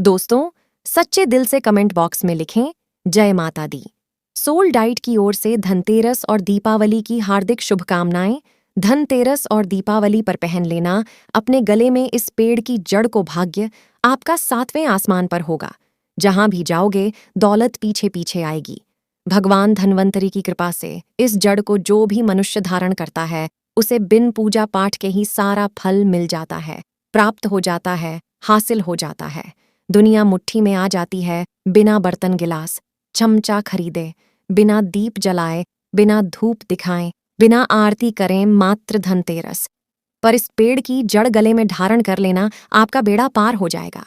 दोस्तों, सच्चे दिल से कमेंट बॉक्स में लिखें जय माता दी। सोल डाइट की ओर से धनतेरस और दीपावली की हार्दिक शुभकामनाएं। धनतेरस और दीपावली पर पहन लेना अपने गले में इस पेड़ की जड़ को भाग्य आपका 7वें आसमान पर होगा। जहां भी जाओगे दौलत पीछे पीछे आएगी। भगवान धन्वंतरी की कृपा से इस जड़ को जो भी मनुष्य धारण करता है उसे बिन पूजा पाठ के ही सारा फल मिल जाता है, प्राप्त हो जाता है, हासिल हो जाता है। दुनिया मुट्ठी में आ जाती है बिना बर्तन गिलास चमचा खरीदे, बिना दीप जलाए, बिना धूप दिखाएं, बिना आरती करें, मात्र धनतेरस पर इस पेड़ की जड़ गले में धारण कर लेना आपका बेड़ा पार हो जाएगा।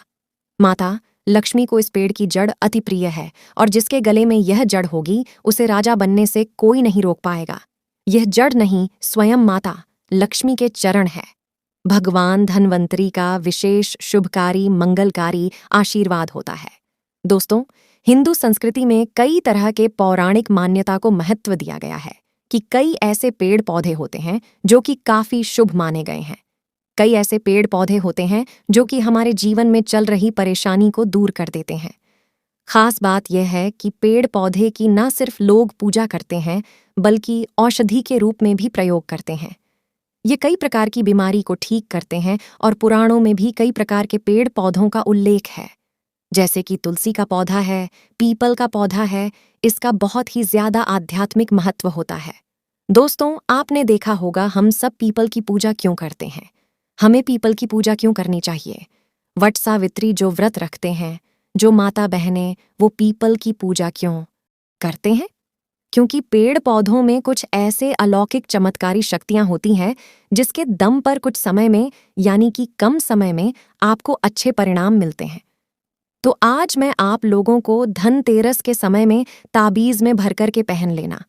माता लक्ष्मी को इस पेड़ की जड़ अति प्रिय है और जिसके गले में यह जड़ होगी उसे राजा बनने से कोई नहीं रोक पाएगा। यह जड़ नहीं, स्वयं माता लक्ष्मी के चरण है। भगवान धन्वंतरी का विशेष शुभकारी मंगलकारी आशीर्वाद होता है। दोस्तों, हिंदू संस्कृति में कई तरह के पौराणिक मान्यता को महत्व दिया गया है कि कई ऐसे पेड़ पौधे होते हैं जो कि काफी शुभ माने गए हैं। कई ऐसे पेड़ पौधे होते हैं जो कि हमारे जीवन में चल रही परेशानी को दूर कर देते हैं। खास बात यह है कि पेड़ पौधे की न सिर्फ लोग पूजा करते हैं बल्कि औषधि के रूप में भी प्रयोग करते हैं। ये कई प्रकार की बीमारी को ठीक करते हैं और पुराणों में भी कई प्रकार के पेड़ पौधों का उल्लेख है। जैसे कि तुलसी का पौधा है, पीपल का पौधा है, इसका बहुत ही ज्यादा आध्यात्मिक महत्व होता है। दोस्तों, आपने देखा होगा हम सब पीपल की पूजा क्यों करते हैं। हमें पीपल की पूजा क्यों करनी चाहिए। वट सावित्री जो व्रत रखते हैं, जो माता बहनें, वो पीपल की पूजा क्यों करते हैं? क्योंकि पेड़ पौधों में कुछ ऐसे अलौकिक चमत्कारी शक्तियां होती हैं जिसके दम पर कुछ समय में यानी कि कम समय में आपको अच्छे परिणाम मिलते हैं। तो आज मैं आप लोगों को धनतेरस के समय में ताबीज में भरकर के पहन लेना।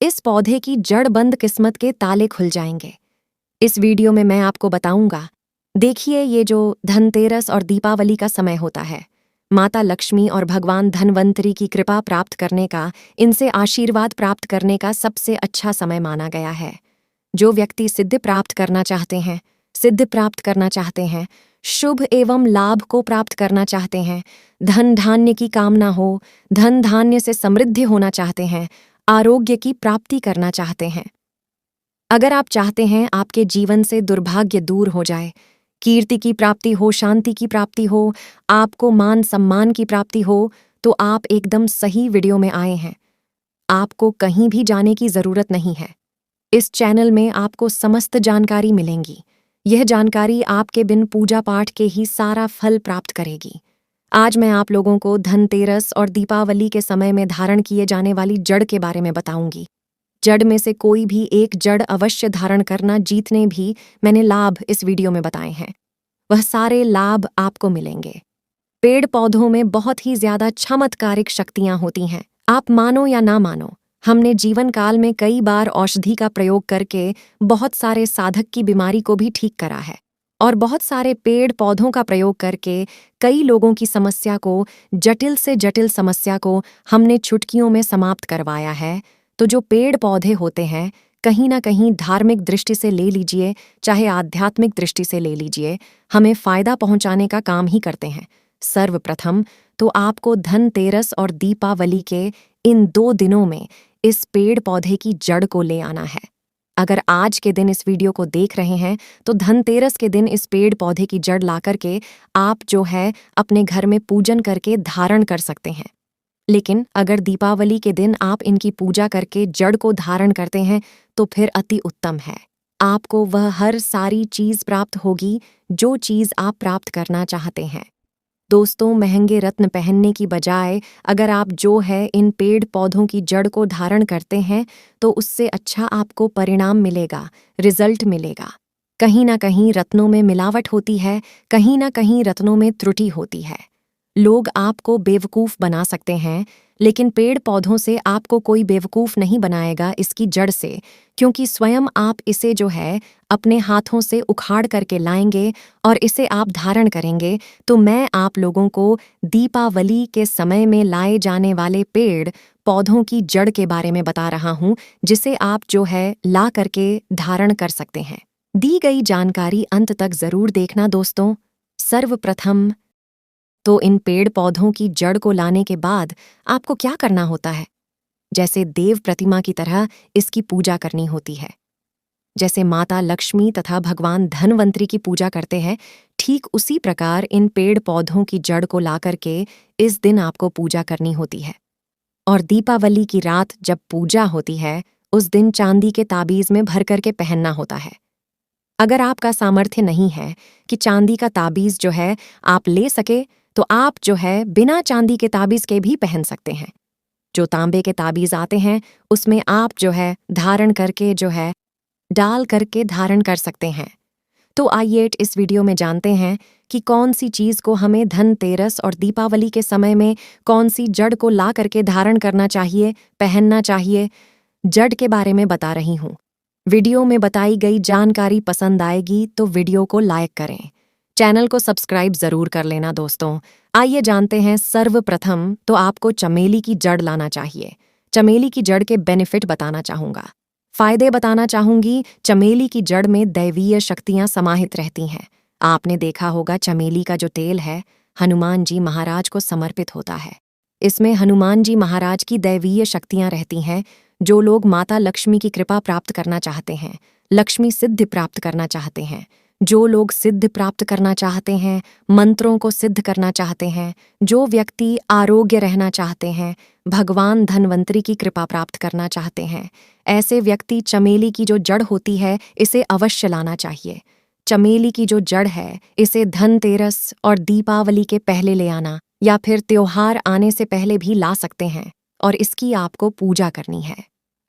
इस पौधे की जड़बंद किस्मत के ताले खुल जाएंगे। इस वीडियो में मैं आपको बताऊंगा। देखिए, ये जो धनतेरस और दीपावली का समय होता है, माता लक्ष्मी और भगवान धन्वंतरी की कृपा प्राप्त करने का, इनसे आशीर्वाद प्राप्त करने का सबसे अच्छा समय माना गया है। जो व्यक्ति सिद्धि प्राप्त करना चाहते हैं, सिद्धि प्राप्त करना चाहते हैं, शुभ एवं लाभ को प्राप्त करना चाहते हैं, धन धान्य की कामना हो, धन धान्य से समृद्धि होना चाहते हैं, आरोग्य की प्राप्ति करना चाहते हैं, अगर आप चाहते हैं आपके जीवन से दुर्भाग्य दूर हो जाए, कीर्ति की प्राप्ति हो, शांति की प्राप्ति हो, आपको मान सम्मान की प्राप्ति हो, तो आप एकदम सही वीडियो में आए हैं। आपको कहीं भी जाने की जरूरत नहीं है। इस चैनल में आपको समस्त जानकारी मिलेंगी। यह जानकारी आपके बिन पूजा पाठ के ही सारा फल प्राप्त करेगी। आज मैं आप लोगों को धनतेरस और दीपावली के समय में धारण किए जाने वाली जड़ के बारे में बताऊंगी। जड़ में से कोई भी एक जड़ अवश्य धारण करना, जितने भी मैंने लाभ इस वीडियो में बताए हैं वह सारे लाभ आपको मिलेंगे। पेड़ पौधों में बहुत ही ज्यादा चमत्कारिक शक्तियां होती हैं। आप मानो या ना मानो, हमने जीवन काल में कई बार औषधि का प्रयोग करके बहुत सारे साधक की बीमारी को भी ठीक करा है और बहुत सारे पेड़ पौधों का प्रयोग करके कई लोगों की समस्या को, जटिल से जटिल समस्या को हमने चुटकियों में समाप्त करवाया है। तो जो पेड़ पौधे होते हैं, कहीं ना कहीं धार्मिक दृष्टि से ले लीजिए, चाहे आध्यात्मिक दृष्टि से ले लीजिए, हमें फायदा पहुंचाने का काम ही करते हैं। सर्वप्रथम तो आपको धनतेरस और दीपावली के इन 2 दिनों में इस पेड़ पौधे की जड़ को ले आना है। अगर आज के दिन इस वीडियो को देख रहे हैं तो धनतेरस के दिन इस पेड़ पौधे की जड़ ला करके आप जो है अपने घर में पूजन करके धारण कर सकते हैं। लेकिन अगर दीपावली के दिन आप इनकी पूजा करके जड़ को धारण करते हैं तो फिर अति उत्तम है। आपको वह हर सारी चीज प्राप्त होगी जो चीज आप प्राप्त करना चाहते हैं। दोस्तों, महंगे रत्न पहनने की बजाय अगर आप जो है इन पेड़ पौधों की जड़ को धारण करते हैं तो उससे अच्छा आपको परिणाम मिलेगा, रिजल्ट मिलेगा। कहीं ना कहीं रत्नों में मिलावट होती है, कहीं ना कहीं रत्नों में त्रुटि होती है। लोग आपको बेवकूफ़ बना सकते हैं, लेकिन पेड़ पौधों से आपको कोई बेवकूफ़ नहीं बनाएगा इसकी जड़ से, क्योंकि स्वयं आप इसे जो है अपने हाथों से उखाड़ करके लाएंगे और इसे आप धारण करेंगे। तो मैं आप लोगों को दीपावली के समय में लाए जाने वाले पेड़ पौधों की जड़ के बारे में बता रहा हूँ, जिसे आप जो है ला करके धारण कर सकते हैं। दी गई जानकारी अंत तक जरूर देखना दोस्तों। सर्वप्रथम तो इन पेड़ पौधों की जड़ को लाने के बाद आपको क्या करना होता है? जैसे देव प्रतिमा की तरह इसकी पूजा करनी होती है। जैसे माता लक्ष्मी तथा भगवान धनवंतरी की पूजा करते हैं, ठीक उसी प्रकार इन पेड़ पौधों की जड़ को ला करके इस दिन आपको पूजा करनी होती है। और दीपावली की रात जब पूजा होती है, उस दिन चांदी के ताबीज में भर करके पहनना होता है। अगर आपका सामर्थ्य नहीं है कि चांदी का ताबीज जो है आप ले सके, तो आप जो है बिना चांदी के ताबीज के भी पहन सकते हैं। जो तांबे के ताबीज आते हैं, उसमें आप जो है धारण करके जो है डाल करके धारण कर सकते हैं। तो आइए इस वीडियो में जानते हैं कि कौन सी चीज़ को हमें धनतेरस और दीपावली के समय में कौन सी जड़ को ला करके धारण करना चाहिए, पहनना चाहिए। जड़ के बारे में बता रही हूँ। वीडियो में बताई गई जानकारी पसंद आएगी तो वीडियो को लाइक करें। चैनल को सब्सक्राइब जरूर कर लेना दोस्तों। आइए जानते हैं। सर्वप्रथम तो आपको चमेली की जड़ लाना चाहिए। चमेली की जड़ के बेनिफिट बताना चाहूँगा, फायदे बताना चाहूंगी। चमेली की जड़ में दैवीय शक्तियां समाहित रहती हैं। आपने देखा होगा चमेली का जो तेल है हनुमान जी महाराज को समर्पित होता है। इसमें हनुमान जी महाराज की दैवीय शक्तियां रहती हैं। जो लोग माता लक्ष्मी की कृपा प्राप्त करना चाहते हैं, लक्ष्मी सिद्धि प्राप्त करना चाहते हैं, जो लोग सिद्ध प्राप्त करना चाहते हैं, मंत्रों को सिद्ध करना चाहते हैं, जो व्यक्ति आरोग्य रहना चाहते हैं, भगवान धनवंतरी की कृपा प्राप्त करना चाहते हैं, ऐसे व्यक्ति चमेली की जो जड़ होती है इसे अवश्य लाना चाहिए। चमेली की जो जड़ है इसे धनतेरस और दीपावली के पहले ले आना या फिर त्योहार आने से पहले भी ला सकते हैं और इसकी आपको पूजा करनी है।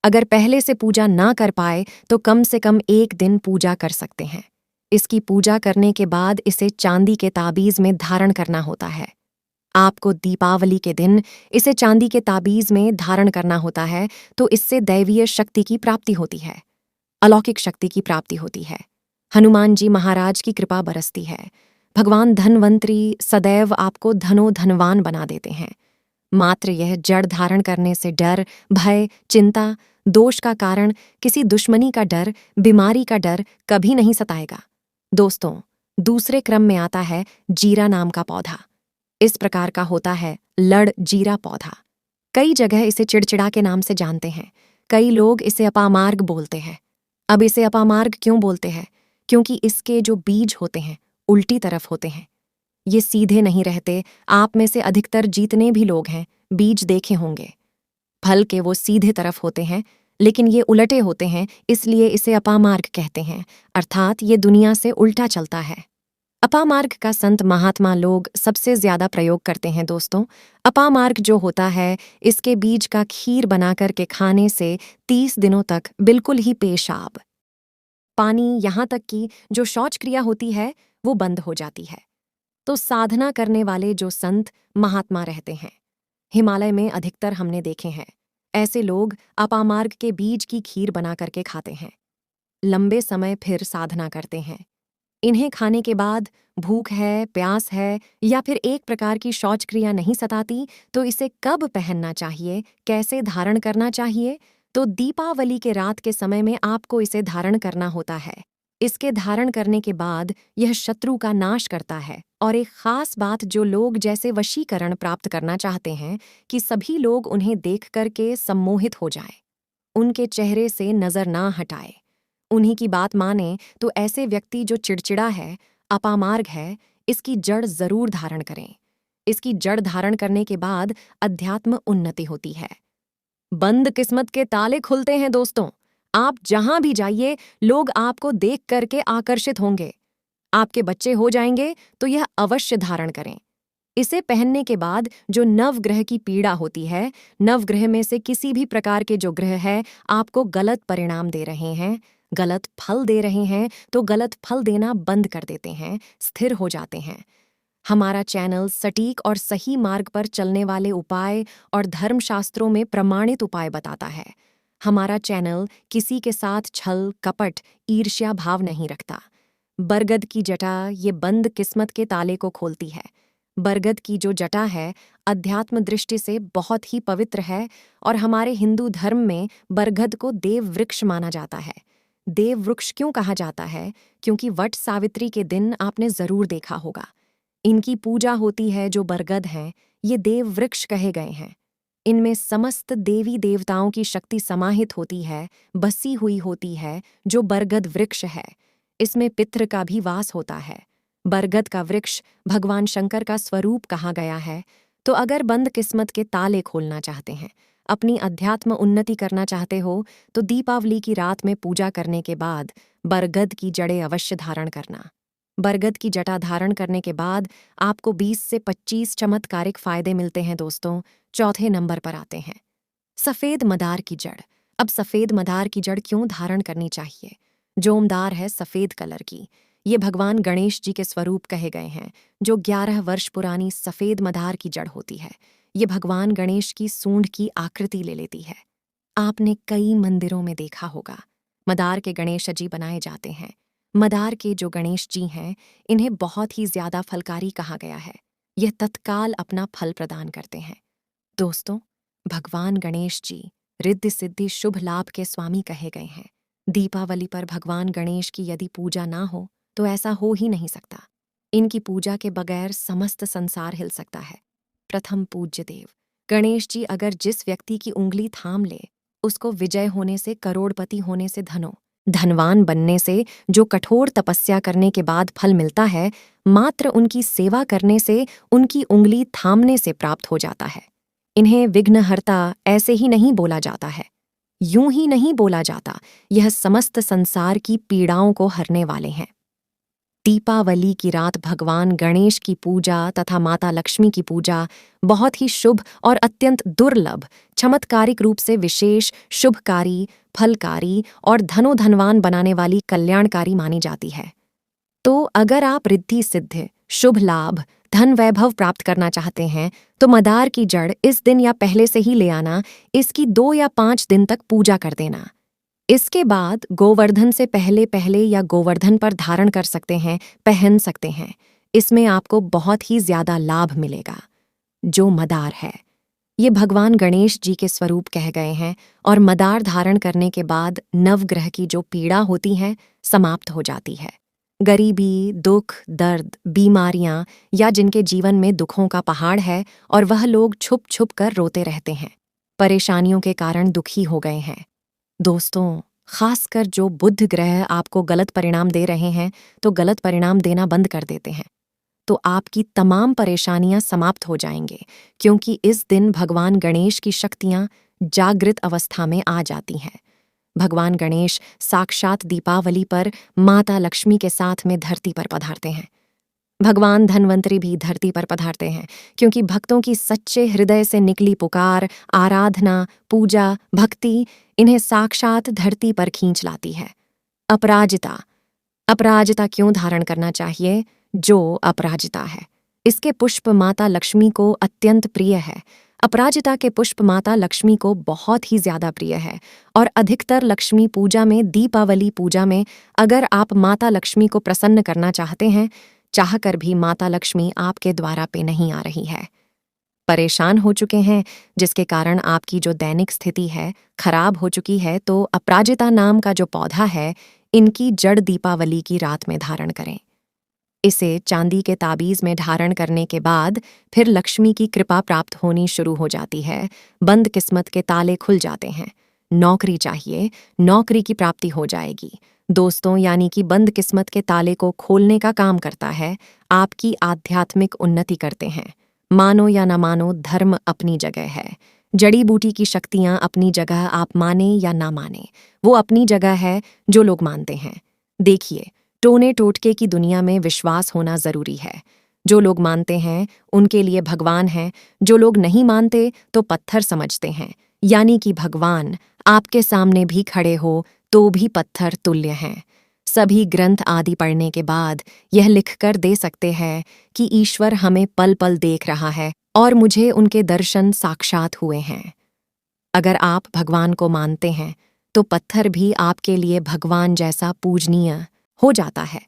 अगर पहले से पूजा ना कर पाए तो कम से कम एक दिन पूजा कर सकते हैं। इसकी पूजा करने के बाद इसे चांदी के ताबीज में धारण करना होता है। आपको दीपावली के दिन इसे चांदी के ताबीज में धारण करना होता है, तो इससे दैवीय शक्ति की प्राप्ति होती है, अलौकिक शक्ति की प्राप्ति होती है। हनुमान जी महाराज की कृपा बरसती है। भगवान धनवंतरी सदैव आपको धनवान बना देते हैं। मात्र यह जड़ धारण करने से डर, भय, चिंता, दोष का कारण, किसी दुश्मनी का डर, बीमारी का डर कभी नहीं सताएगा। दोस्तों, दूसरे क्रम में आता है जीरा नाम का पौधा। इस प्रकार का होता है लड़ जीरा पौधा। कई जगह इसे चिड़चिड़ा के नाम से जानते हैं। कई लोग इसे अपामार्ग बोलते हैं। अब इसे अपामार्ग क्यों बोलते हैं? क्योंकि इसके जो बीज होते हैं उल्टी तरफ होते हैं, ये सीधे नहीं रहते। आप में से अधिकतर जितने भी लोग हैं बीज देखे होंगे, फल के वो सीधे तरफ होते हैं, लेकिन ये उलटे होते हैं, इसलिए इसे अपामार्ग कहते हैं। अर्थात ये दुनिया से उल्टा चलता है। अपामार्ग का संत महात्मा लोग सबसे ज्यादा प्रयोग करते हैं दोस्तों। अपामार्ग जो होता है, इसके बीज का खीर बनाकर के खाने से 30 दिनों तक बिल्कुल ही पेशाब, पानी, यहाँ तक कि जो शौच क्रिया होती है वो बंद हो जाती है। तो साधना करने वाले जो संत महात्मा रहते हैं, हिमालय में अधिकतर हमने देखे हैं, ऐसे लोग अपामार्ग के बीज की खीर बना करके खाते हैं। लंबे समय फिर साधना करते हैं। इन्हें खाने के बाद भूख है, प्यास है या फिर एक प्रकार की शौच क्रिया नहीं सताती, तो इसे कब पहनना चाहिए, कैसे धारण करना चाहिए? तो दीपावली के रात के समय में आपको इसे धारण करना होता है। इसके धारण करने के बाद यह शत्रु का नाश करता है। और एक खास बात, जो लोग जैसे वशीकरण प्राप्त करना चाहते हैं कि सभी लोग उन्हें देख करके सम्मोहित हो जाएं, उनके चेहरे से नजर ना हटाए, उन्हीं की बात माने, तो ऐसे व्यक्ति जो चिड़चिड़ा है, अपामार्ग है, इसकी जड़ जरूर धारण करें। इसकी जड़ धारण करने के बाद अध्यात्म उन्नति होती है। बंद किस्मत के ताले खुलते हैं दोस्तों। आप जहां भी जाइए लोग आपको देख करके आकर्षित होंगे। आपके बच्चे हो जाएंगे तो यह अवश्य धारण करें। इसे पहनने के बाद जो नवग्रह की पीड़ा होती है, नवग्रह में से किसी भी प्रकार के जो ग्रह है आपको गलत परिणाम दे रहे हैं, गलत फल दे रहे हैं, तो गलत फल देना बंद कर देते हैं, स्थिर हो जाते हैं। हमारा चैनल सटीक और सही मार्ग पर चलने वाले उपाय और धर्मशास्त्रों में प्रमाणित उपाय बताता है। हमारा चैनल किसी के साथ छल, कपट, ईर्ष्या भाव नहीं रखता। बरगद की जटा ये बंद किस्मत के ताले को खोलती है। बरगद की जो जटा है अध्यात्म दृष्टि से बहुत ही पवित्र है और हमारे हिंदू धर्म में बरगद को देव वृक्ष माना जाता है। देव वृक्ष क्यों कहा जाता है? क्योंकि वट सावित्री के दिन आपने जरूर देखा होगा, इनकी पूजा होती है जो बरगद हैं, ये देव वृक्ष कहे गए हैं। इनमें समस्त देवी देवताओं की शक्ति समाहित होती है, बसी हुई होती है, जो बरगद वृक्ष है। इसमें पितृ का भी वास होता है। बरगद का वृक्ष भगवान शंकर का स्वरूप कहा गया है। तो अगर बंद किस्मत के ताले खोलना चाहते हैं, अपनी अध्यात्म उन्नति करना चाहते हो, तो दीपावली की रात में पूजा करने के बाद बरगद की जड़ें अवश्य धारण करना। बरगद की जटा धारण करने के बाद आपको 20 से 25 चमत्कारिक फायदे मिलते हैं दोस्तों। चौथे नंबर पर आते हैं सफेद मदार की जड़। अब सफेद मदार की जड़ क्यों धारण करनी चाहिए? जोमदार है सफेद कलर की। ये भगवान गणेश जी के स्वरूप कहे गए हैं, जो 11 वर्ष पुरानी सफेद मदार की जड़ होती है। ये भगवान गणेश की सूंड की आकृति ले लेती है। आपने कई मंदिरों में देखा होगा, मदार के गणेश जी बनाए जाते हैं। मदार के जो गणेश जी हैं, इन्हें बहुत ही ज्यादा फलकारी कहा गया है। यह तत्काल अपना फल प्रदान करते हैं। दोस्तों, भगवान गणेश जी रिद्धि सिद्धि शुभ लाभ के स्वामी कहे गए हैं। दीपावली पर भगवान गणेश की यदि पूजा ना हो तो ऐसा हो ही नहीं सकता। इनकी पूजा के बगैर समस्त संसार हिल सकता है। प्रथम पूज्य देव गणेश जी अगर जिस व्यक्ति की उंगली थाम ले, उसको विजय होने से, करोड़पति होने से, धनवान बनने से, जो कठोर तपस्या करने के बाद फल मिलता है, मात्र उनकी सेवा करने से, उनकी उंगली थामने से प्राप्त हो जाता है। इन्हें विघ्नहर्ता ऐसे ही नहीं बोला जाता है, यूं ही नहीं बोला जाता। यह समस्त संसार की पीड़ाओं को हरने वाले हैं। दीपावली की रात भगवान गणेश की पूजा तथा माता लक्ष्मी की पूजा बहुत ही शुभ और अत्यंत दुर्लभ, चमत्कारिक रूप से विशेष, शुभकारी, फलकारी और धनवान बनाने वाली कल्याणकारी मानी जाती है। तो अगर आप रिद्धि सिद्धि, शुभ लाभ, धन वैभव प्राप्त करना चाहते हैं, तो मदार की जड़ इस दिन या पहले से ही ले आना। इसकी 2 या 5 दिन तक पूजा कर देना। इसके बाद गोवर्धन से पहले या गोवर्धन पर धारण कर सकते हैं, पहन सकते हैं। इसमें आपको बहुत ही ज्यादा लाभ मिलेगा। जो मदार है, ये भगवान गणेश जी के स्वरूप कह गए हैं, और मदार धारण करने के बाद नवग्रह की जो पीड़ा होती है, समाप्त हो जाती है। गरीबी, दुख, दर्द, बीमारियां या जिनके जीवन में दुखों का पहाड़ है और वह लोग छुप छुप कर रोते रहते हैं, परेशानियों के कारण दुखी हो गए हैं। दोस्तों, खासकर जो बुध ग्रह आपको गलत परिणाम दे रहे हैं, तो गलत परिणाम देना बंद कर देते हैं, तो आपकी तमाम परेशानियां समाप्त हो जाएंगे, क्योंकि इस दिन भगवान गणेश की शक्तियां जागृत अवस्था में आ जाती हैं। भगवान गणेश साक्षात दीपावली पर माता लक्ष्मी के साथ में धरती पर पधारते हैं। भगवान धन्वंतरी भी धरती पर पधारते हैं, क्योंकि भक्तों की सच्चे हृदय से निकली पुकार, आराधना, पूजा, भक्ति इन्हें साक्षात धरती पर खींच लाती है। अपराजिता। अपराजिता क्यों धारण करना चाहिए? जो अपराजिता है, इसके पुष्प माता लक्ष्मी को अत्यंत प्रिय है। अपराजिता के पुष्प माता लक्ष्मी को बहुत ही ज्यादा प्रिय है, और अधिकतर लक्ष्मी पूजा में, दीपावली पूजा में, अगर आप माता लक्ष्मी को प्रसन्न करना चाहते हैं, चाहकर भी माता लक्ष्मी आपके द्वारा पे नहीं आ रही है, परेशान हो चुके हैं, जिसके कारण आपकी जो दैनिक स्थिति है खराब हो चुकी है, तो अपराजिता नाम का जो पौधा है, इनकी जड़ दीपावली की रात में धारण करें। इसे चांदी के ताबीज में धारण करने के बाद फिर लक्ष्मी की कृपा प्राप्त होनी शुरू हो जाती है। बंद किस्मत के ताले खुल जाते हैं। नौकरी चाहिए, नौकरी की प्राप्ति हो जाएगी। दोस्तों, यानी कि बंद किस्मत के ताले को खोलने का काम करता है, आपकी आध्यात्मिक उन्नति करते हैं। मानो या न मानो, धर्म अपनी जगह है, जड़ी बूटी की शक्तियां अपनी जगह, आप माने या ना माने, वो अपनी जगह है जो लोग मानते हैं। देखिए, टोने टोटके की दुनिया में विश्वास होना जरूरी है। जो लोग मानते हैं उनके लिए भगवान है, जो लोग नहीं मानते तो पत्थर समझते हैं, यानी कि भगवान आपके सामने भी खड़े हो तो भी पत्थर तुल्य हैं। सभी ग्रंथ आदि पढ़ने के बाद यह लिखकर दे सकते हैं कि ईश्वर हमें पल पल देख रहा है और मुझे उनके दर्शन साक्षात हुए हैं। अगर आप भगवान को मानते हैं तो पत्थर भी आपके लिए भगवान जैसा पूजनीय हो जाता है।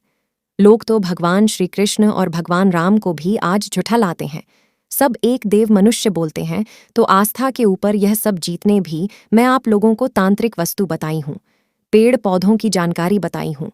लोग तो भगवान श्री कृष्ण और भगवान राम को भी आज झुठलाते हैं। सब एक देव मनुष्य बोलते हैं, तो आस्था के ऊपर यह सब जीतने भी मैं आप लोगों को तांत्रिक वस्तु बताई हूँ, पेड़ पौधों की जानकारी बताई हूँ।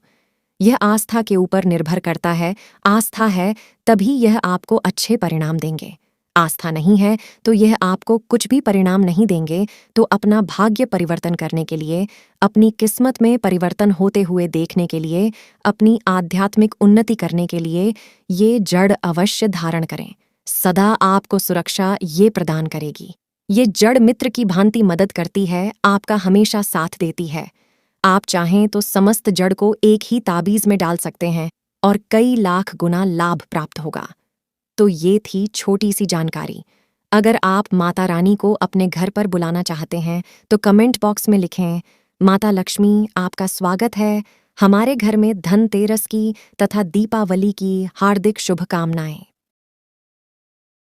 यह आस्था के ऊपर निर्भर करता है। आस्था है तभी यह आपको अच्छे परिणाम देंगे। आस्था नहीं है तो यह आपको कुछ भी परिणाम नहीं देंगे। तो अपना भाग्य परिवर्तन करने के लिए, अपनी किस्मत में परिवर्तन होते हुए देखने के लिए, अपनी आध्यात्मिक उन्नति करने के लिए ये जड़ अवश्य धारण करें। सदा आपको सुरक्षा ये प्रदान करेगी। ये जड़ मित्र की भांति मदद करती है, आपका हमेशा साथ देती है। आप चाहें तो समस्त जड़ को एक ही ताबीज में डाल सकते हैं और कई लाख गुना लाभ प्राप्त होगा। तो ये थी छोटी सी जानकारी। अगर आप माता रानी को अपने घर पर बुलाना चाहते हैं तो कमेंट बॉक्स में लिखें, माता लक्ष्मी आपका स्वागत है, हमारे घर में धनतेरस की तथा दीपावली की हार्दिक शुभकामनाएं।